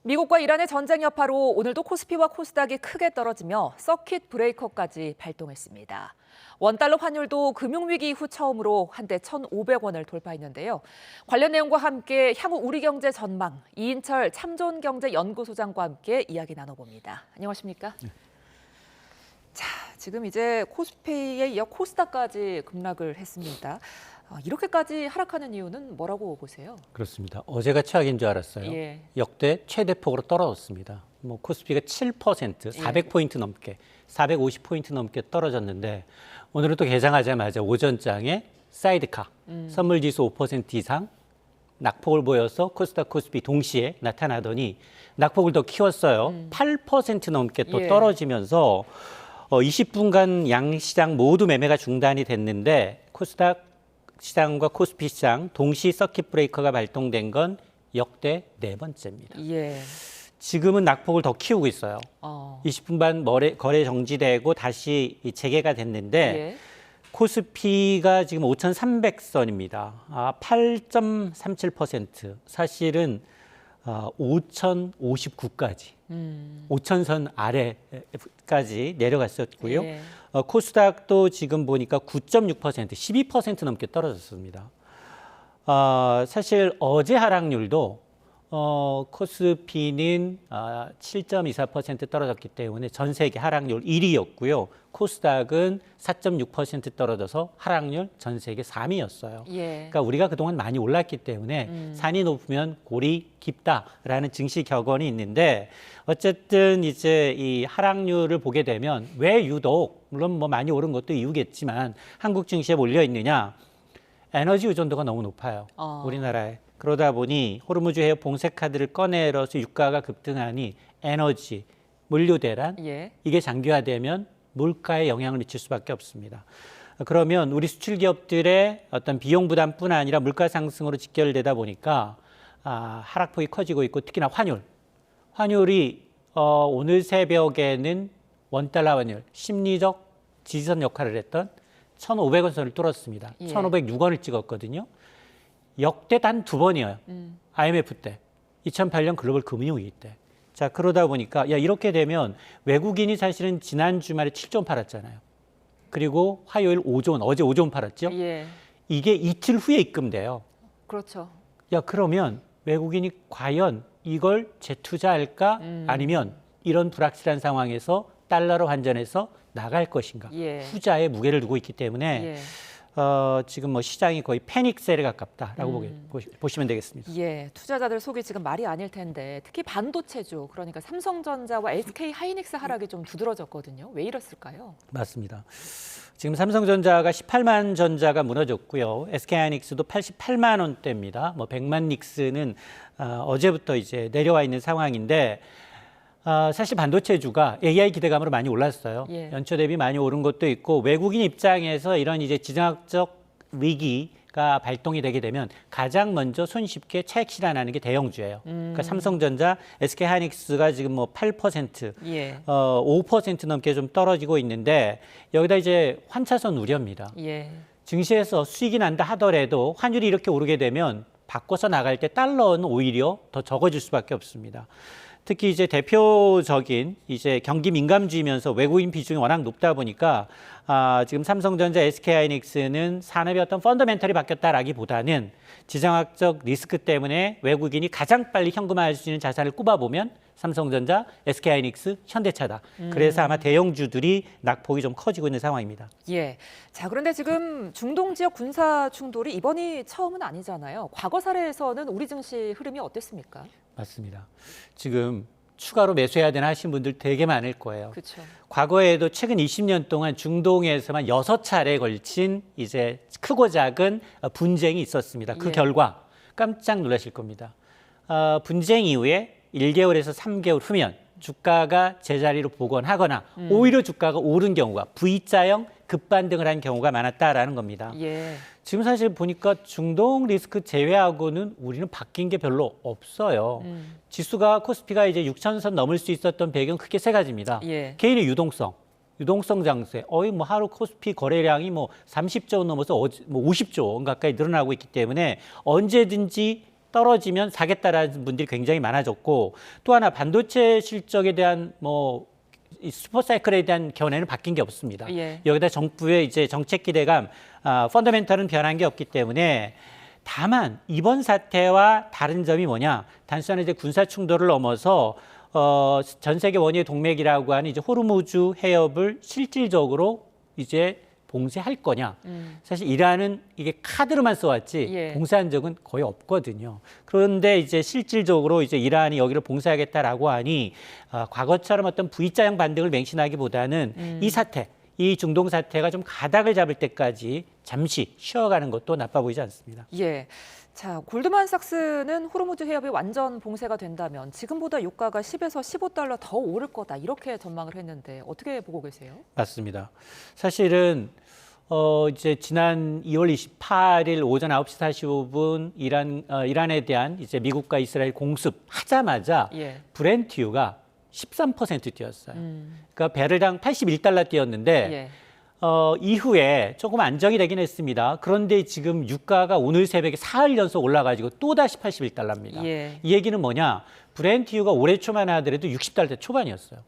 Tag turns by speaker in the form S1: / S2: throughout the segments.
S1: 미국과 이란의 전쟁 여파로 오늘도 코스피와 코스닥이 크게 떨어지며 서킷 브레이커까지 발동했습니다. 원달러 환율도 금융위기 이후 처음으로 한대 1,500원을 돌파했는데요. 관련 내용과 함께 향후 우리 경제 전망, 이인철 참존경제연구소장과 함께 이야기 나눠봅니다. 안녕하십니까? 네. 자, 지금 이제 코스피에 이어 코스닥까지 급락을 했습니다. 이렇게까지 하락하는 이유는 뭐라고 보세요?
S2: 그렇습니다. 어제가 최악인 줄 알았어요.
S1: 예.
S2: 역대 최대폭으로 떨어졌습니다. 코스피가 7%, 400포인트 넘게, 450포인트 넘게 떨어졌는데 오늘은 또 개장하자마자 오전장에 사이드카, 선물지수 5% 이상 낙폭을 보여서 코스닥, 코스피 동시에 나타나더니 낙폭을 더 키웠어요. 8% 넘게 또 떨어지면서 20분간 양시장 모두 매매가 중단이 됐는데 코스닥 시장과 코스피 시장 동시 서킷 브레이커가 발동된 건 역대 4번째입니다.
S1: 예.
S2: 지금은 낙폭을 더 키우고 있어요. 20분간 거래 정지되고 다시 재개가 됐는데 코스피가 지금 5,300선입니다. 8.37%. 사실은 5,059까지. 5,000선 아래까지 내려갔었고요. 코스닥도 지금 보니까 9.6%, 12% 넘게 떨어졌습니다. 사실 어제 하락률도 코스피는 7.24% 떨어졌기 때문에 전 세계 하락률 1위였고요. 코스닥은 4.6% 떨어져서 하락률 전 세계 3위였어요. 그러니까 우리가 그동안 많이 올랐기 때문에 산이 높으면 골이 깊다라는 증시 격언이 있는데 어쨌든 이제 이 하락률을 보게 되면 왜 유독 물론 많이 오른 것도 이유겠지만 한국 증시에 몰려 있느냐? 에너지 의존도가 너무 높아요. 우리나라에. 그러다 보니 호르무즈 해협 봉쇄 카드를 꺼내서 유가가 급등하니 에너지, 물류 대란 이게 장기화되면 물가에 영향을 미칠 수밖에 없습니다. 그러면 우리 수출 기업들의 어떤 비용 부담뿐 아니라 물가 상승으로 직결되다 보니까 하락폭이 커지고 있고 특히나 환율이 오늘 새벽에는 원달러 환율 심리적 지지선 역할을 했던 1,500원 선을 뚫었습니다. 1,506원을 찍었거든요. 역대 단 2번이에요. IMF 때, 2008년 글로벌 금융위기 때. 자, 그러다 보니까 이렇게 되면 외국인이 사실은 지난 주말에 7조 원 팔았잖아요. 그리고 화요일 5조 원, 어제 5조 원 팔았죠. 이게 이틀 후에 입금돼요.
S1: 그렇죠.
S2: 그러면 외국인이 과연 이걸 재투자할까 아니면 이런 불확실한 상황에서 달러로 환전해서 나갈 것인가. 후자에 무게를 두고 있기 때문에 지금 시장이 거의 패닉셀에 가깝다라고 보시면 되겠습니다.
S1: 투자자들 속이 지금 말이 아닐 텐데 특히 반도체주 그러니까 삼성전자와 SK 하이닉스 하락이 좀 두드러졌거든요. 왜 이랬을까요?
S2: 맞습니다. 지금 삼성전자가 18만 전자가 무너졌고요. SK 하이닉스도 88만 원대입니다. 100만 닉스는 어제부터 이제 내려와 있는 상황인데 사실 반도체주가 AI 기대감으로 많이 올랐어요. 연초 대비 많이 오른 것도 있고 외국인 입장에서 이런 이제 지정학적 위기가 발동이 되게 되면 가장 먼저 손쉽게 차익 실현하는 게 대형주예요. 그러니까 삼성전자, SK 하이닉스가 지금 8%, 5% 넘게 좀 떨어지고 있는데 여기다 이제 환차선 우려입니다. 증시에서 수익이 난다 하더라도 환율이 이렇게 오르게 되면 바꿔서 나갈 때 달러는 오히려 더 적어질 수밖에 없습니다. 특히 이제 대표적인 이제 경기 민감주이면서 외국인 비중이 워낙 높다 보니까 지금 삼성전자, SK하이닉스는 산업의 어떤 펀더멘털이 바뀌었다라기보다는 지정학적 리스크 때문에 외국인이 가장 빨리 현금화할 수 있는 자산을 꼽아보면 삼성전자, SK하이닉스, 현대차다. 그래서 아마 대형주들이 낙폭이 좀 커지고 있는 상황입니다.
S1: 자, 그런데 지금 중동 지역 군사 충돌이 이번이 처음은 아니잖아요. 과거 사례에서는 우리 증시 흐름이 어땠습니까?
S2: 맞습니다. 지금 추가로 매수해야 되나 하신 분들 되게 많을 거예요.
S1: 그렇죠.
S2: 과거에도 최근 20년 동안 중동에서만 6차례에 걸친 이제 크고 작은 분쟁이 있었습니다. 그 결과 깜짝 놀라실 겁니다. 분쟁 이후에 1개월에서 3개월 후면 주가가 제자리로 복원하거나 오히려 주가가 오른 경우가 V자형 급반등을 한 경우가 많았다라는 겁니다. 지금 사실 보니까 중동 리스크 제외하고는 우리는 바뀐 게 별로 없어요. 지수가 코스피가 이제 6,000선 넘을 수 있었던 배경 크게 3가지입니다. 개인의 유동성 장세. 하루 코스피 거래량이 30조 원 넘어서 50조 원 가까이 늘어나고 있기 때문에 언제든지 떨어지면 사겠다라는 분들이 굉장히 많아졌고 또 하나 반도체 실적에 대한 이 슈퍼사이클에 대한 견해는 바뀐 게 없습니다.
S1: 예.
S2: 여기다 정부의 이제 정책 기대감, 펀더멘털은 변한 게 없기 때문에 다만 이번 사태와 다른 점이 뭐냐? 단순한 이제 군사 충돌을 넘어서 전 세계 원유의 동맥이라고 하는 이제 호르무즈 해협을 실질적으로 이제 봉쇄할 거냐. 사실 이란은 이게 카드로만 써왔지
S1: 예.
S2: 봉쇄한 적은 거의 없거든요. 그런데 이제 실질적으로 이제 이란이 여기를 봉쇄하겠다라고 하니 과거처럼 어떤 V자형 반등을 맹신하기보다는 이 사태, 이 중동 사태가 좀 가닥을 잡을 때까지 잠시 쉬어가는 것도 나빠 보이지 않습니다.
S1: 예. 자, 골드만삭스는 호르무즈 해협이 완전 봉쇄가 된다면 지금보다 유가가 10에서 15달러 더 오를 거다 이렇게 전망을 했는데 어떻게 보고 계세요?
S2: 맞습니다. 사실은 이제 지난 2월 28일 오전 9시 45분 이란에 대한 이제 미국과 이스라엘 공습하자마자
S1: 예.
S2: 브렌트유가 13% 뛰었어요. 그러니까 배럴당 81달러 뛰었는데
S1: 예.
S2: 이후에 조금 안정이 되긴 했습니다. 그런데 지금 유가가 오늘 새벽에 4일 연속 올라가지고 또다시 81달러입니다.
S1: 예.
S2: 이 얘기는 뭐냐? 브렌트유가 올해 초만 하더라도 60달러 초반이었어요.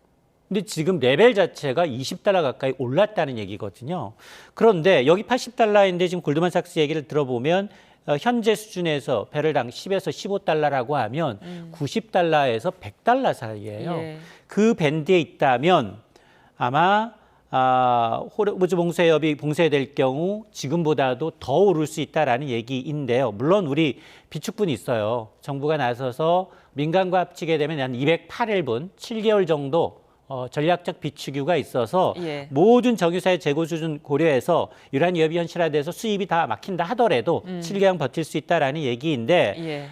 S2: 근데 지금 레벨 자체가 20달러 가까이 올랐다는 얘기거든요. 그런데 여기 80달러인데 지금 골드만삭스 얘기를 들어보면 현재 수준에서 배럴당 10에서 15달러라고 하면 90달러에서 100달러 사이예요.
S1: 예.
S2: 그 밴드에 있다면 아마 호르무즈 봉쇄협이 봉쇄될 경우 지금보다도 더 오를 수 있다라는 얘기인데요. 물론 우리 비축분이 있어요. 정부가 나서서 민간과 합치게 되면 한 208일분, 7개월 정도 전략적 비축유가 있어서
S1: 예.
S2: 모든 정유사의 재고 수준 고려해서 유란 위협이 현실화돼서 수입이 다 막힌다 하더라도 7개월 버틸 수 있다라는 얘기인데
S1: 예.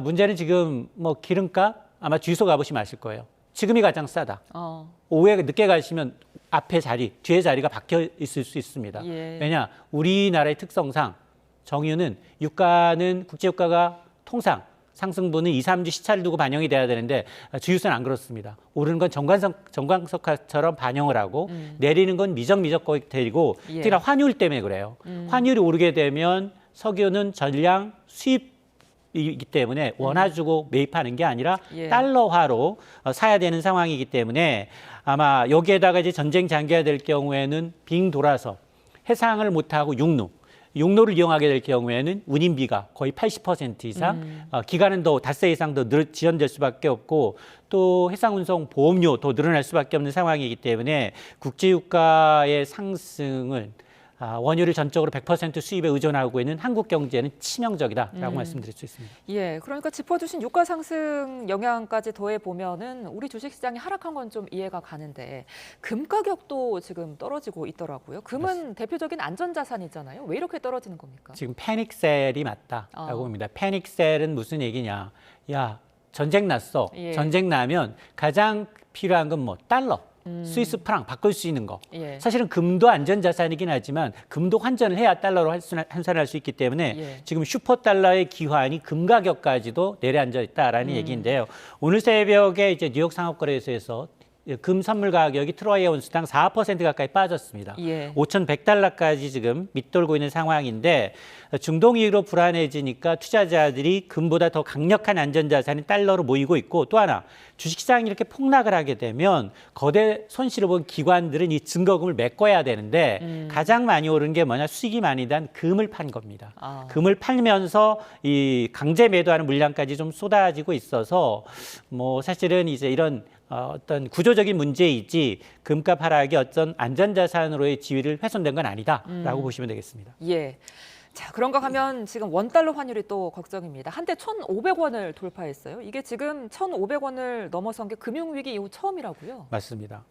S2: 문제는 지금 기름값 아마 주유소 가보시면 아실 거예요. 지금이 가장 싸다. 오후에 늦게 가시면 앞에 자리, 뒤에 자리가 박혀 있을 수 있습니다.
S1: 예.
S2: 왜냐? 우리나라의 특성상 정유는 유가는 국제유가가 통상 상승분은 2, 3주 시차를 두고 반영이 돼야 되는데 주유소는 안 그렇습니다. 오르는 건 정광석화처럼 반영을 하고 내리는 건 미적미적 되고
S1: 예.
S2: 특히나 환율 때문에 그래요. 환율이 오르게 되면 석유는 전량 수입이기 때문에 원화 주고 매입하는 게 아니라
S1: 예.
S2: 달러화로 사야 되는 상황이기 때문에 아마 여기에다가 이제 전쟁 장기화될 경우에는 빙 돌아서 해상을 못하고 육로를 이용하게 될 경우에는 운임비가 거의 80% 이상, 기간은 더 닷새 이상 더 지연될 수밖에 없고 또 해상운송 보험료 더 늘어날 수밖에 없는 상황이기 때문에 국제유가의 상승을 원유를 전적으로 100% 수입에 의존하고 있는 한국 경제는 치명적이다라고 말씀드릴 수 있습니다.
S1: 예, 그러니까 짚어주신 유가 상승 영향까지 더해 보면은 우리 주식시장이 하락한 건 좀 이해가 가는데 금 가격도 지금 떨어지고 있더라고요. 금은
S2: 맞습니다.
S1: 대표적인 안전자산이잖아요. 왜 이렇게 떨어지는 겁니까?
S2: 지금 패닉셀이 맞다라고 봅니다. 패닉셀은 무슨 얘기냐? 야, 전쟁 났어.
S1: 예.
S2: 전쟁 나면 가장 필요한 건 달러. 스위스 프랑 바꿀 수 있는 거.
S1: 예.
S2: 사실은 금도 안전자산이긴 하지만 금도 환전을 해야 달러로 환산할 수 있기 때문에
S1: 예.
S2: 지금 슈퍼달러의 기환이 금 가격까지도 내려앉아 있다라는 얘기인데요. 오늘 새벽에 이제 뉴욕 상업거래소에서 금 선물 가격이 트로이 온스당 4% 가까이 빠졌습니다.
S1: 예.
S2: 5,100달러까지 지금 밑돌고 있는 상황인데 중동 이후로 불안해지니까 투자자들이 금보다 더 강력한 안전자산인 달러로 모이고 있고 또 하나 주식시장이 이렇게 폭락을 하게 되면 거대 손실을 본 기관들은 이 증거금을 메꿔야 되는데 가장 많이 오른 게 뭐냐 수익이 많이 난 금을 판 겁니다. 금을 팔면서 이 강제 매도하는 물량까지 좀 쏟아지고 있어서 사실은 이제 이런 어떤 구조적인 문제이지 금값 하락이 어떤 안전자산으로의 지위를 훼손된 건 아니다라고 보시면 되겠습니다.
S1: 예. 자, 그런가 하면 지금 원달러 환율이 또 걱정입니다. 한때 1,500원을 돌파했어요. 이게 지금 1,500원을 넘어선 게 금융위기 이후 처음이라고요?
S2: 맞습니다.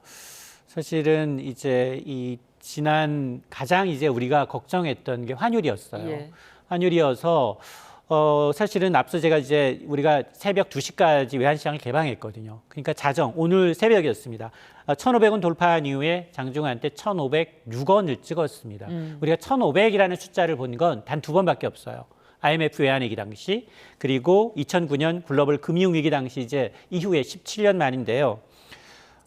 S2: 사실은 이제 이 지난 가장 이제 우리가 걱정했던 게 환율이었어요.
S1: 예.
S2: 환율이어서 사실은 앞서 제가 이제 우리가 새벽 2시까지 외환시장을 개방했거든요. 그러니까 오늘 새벽이었습니다. 1,500원 돌파한 이후에 장중한 때 1,506원을 찍었습니다. 우리가 1,500이라는 숫자를 본 건 단 2번밖에 없어요. IMF 외환위기 당시 그리고 2009년 글로벌 금융위기 당시 이제 이후에 17년 만인데요.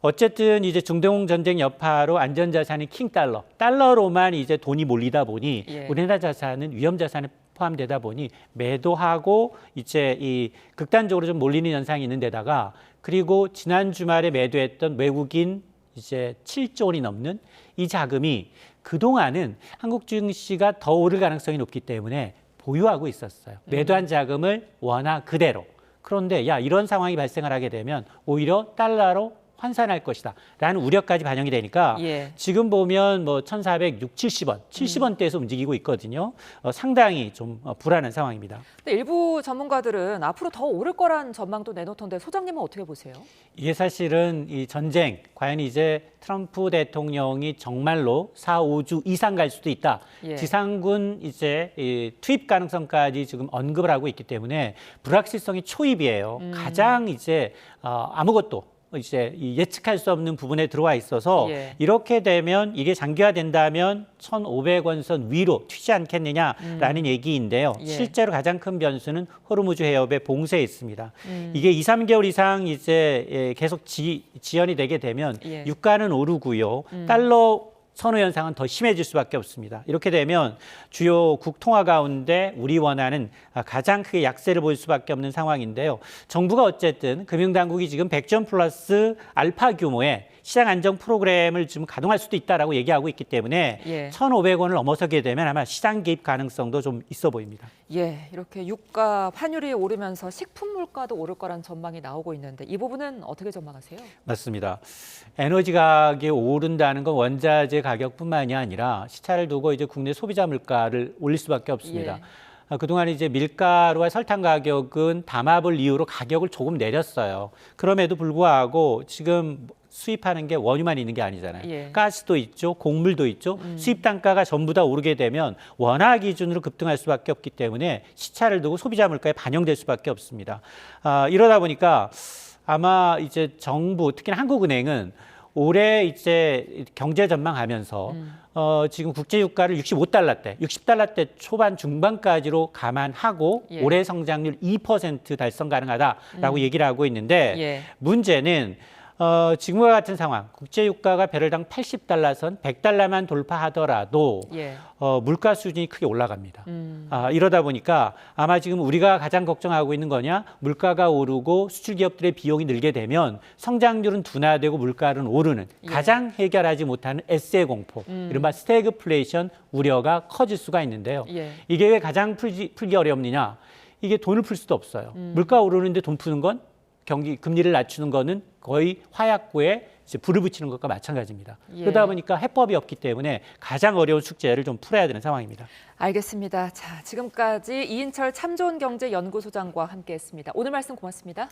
S2: 어쨌든 이제 중동 전쟁 여파로 안전자산인 킹달러로만 이제 돈이 몰리다 보니
S1: 예.
S2: 우리나라 자산은 위험자산에 포함되다 보니 매도하고 이제 이 극단적으로 좀 몰리는 현상이 있는 데다가 그리고 지난 주말에 매도했던 외국인 이제 7조 원이 넘는 이 자금이 그동안은 한국 증시가 더 오를 가능성이 높기 때문에 보유하고 있었어요. 매도한 자금을 원화 그대로. 그런데 야 이런 상황이 발생을 하게 되면 오히려 달러로 환산할 것이다 라는 우려까지 반영이 되니까 지금 보면 뭐 1,460, 70원, 70원대에서 움직이고 있거든요. 상당히 좀 불안한 상황입니다.
S1: 근데 일부 전문가들은 앞으로 더 오를 거란 전망도 내놓던데 소장님은 어떻게 보세요?
S2: 이게 사실은 이 전쟁, 과연 이제 트럼프 대통령이 정말로 4, 5주 이상 갈 수도 있다. 지상군 이제 이 투입 가능성까지 지금 언급을 하고 있기 때문에 불확실성이 초입이에요. 가장 이제 아무것도 이제 예측할 수 없는 부분에 들어와 있어서 이렇게 되면 이게 장기화된다면 1,500원 선 위로 튀지 않겠느냐라는 얘기인데요. 실제로 가장 큰 변수는 호르무즈 해협의 봉쇄에 있습니다. 이게 2, 3개월 이상 이제 계속 지연이 되게 되면 유가는 오르고요. 달러 선호 현상은 더 심해질 수밖에 없습니다. 이렇게 되면 주요 국 통화 가운데 우리 원화는 가장 크게 약세를 보일 수밖에 없는 상황인데요. 정부가 어쨌든 금융당국이 지금 100점 플러스 알파 규모의 시장 안정 프로그램을 지금 가동할 수도 있다라고 얘기하고 있기 때문에 1,500원을 넘어서게 되면 아마 시장 개입 가능성도 좀 있어 보입니다.
S1: 이렇게 유가, 환율이 오르면서 식품 물가도 오를 거란 전망이 나오고 있는데 이 부분은 어떻게 전망하세요?
S2: 맞습니다. 에너지 가격이 오른다는 건 원자재 가격뿐만이 아니라 시차를 두고 이제 국내 소비자 물가를 올릴 수밖에 없습니다. 그동안 이제 밀가루와 설탕 가격은 담합을 이유로 가격을 조금 내렸어요. 그럼에도 불구하고 지금 수입하는 게 원유만 있는 게 아니잖아요. 가스도 있죠, 곡물도 있죠. 수입 단가가 전부 다 오르게 되면 원화 기준으로 급등할 수밖에 없기 때문에 시차를 두고 소비자 물가에 반영될 수밖에 없습니다. 이러다 보니까 아마 이제 정부, 특히나 한국은행은 올해 이제 경제 전망하면서 지금 국제 유가를 65달러대, 60달러대 초반 중반까지로 감안하고 올해 성장률 2% 달성 가능하다라고 얘기를 하고 있는데 문제는 지금과 같은 상황, 국제 유가가 배럴당 80달러 선 100달러만 돌파하더라도 물가 수준이 크게 올라갑니다. 이러다 보니까 아마 지금 우리가 가장 걱정하고 있는 거냐, 물가가 오르고 수출 기업들의 비용이 늘게 되면 성장률은 둔화되고 물가는 오르는 가장 해결하지 못하는 에세 공포, 이른바 스태그플레이션 우려가 커질 수가 있는데요. 이게 왜 가장 풀기 어렵느냐? 이게 돈을 풀 수도 없어요. 물가 오르는데 돈 푸는 건 금리를 낮추는 거는 거의 화약고에 이제 불을 붙이는 것과 마찬가지입니다. 그러다 보니까 해법이 없기 때문에 가장 어려운 숙제를 좀 풀어야 되는 상황입니다.
S1: 알겠습니다. 자, 지금까지 이인철 참좋은경제연구소장과 함께했습니다. 오늘 말씀 고맙습니다.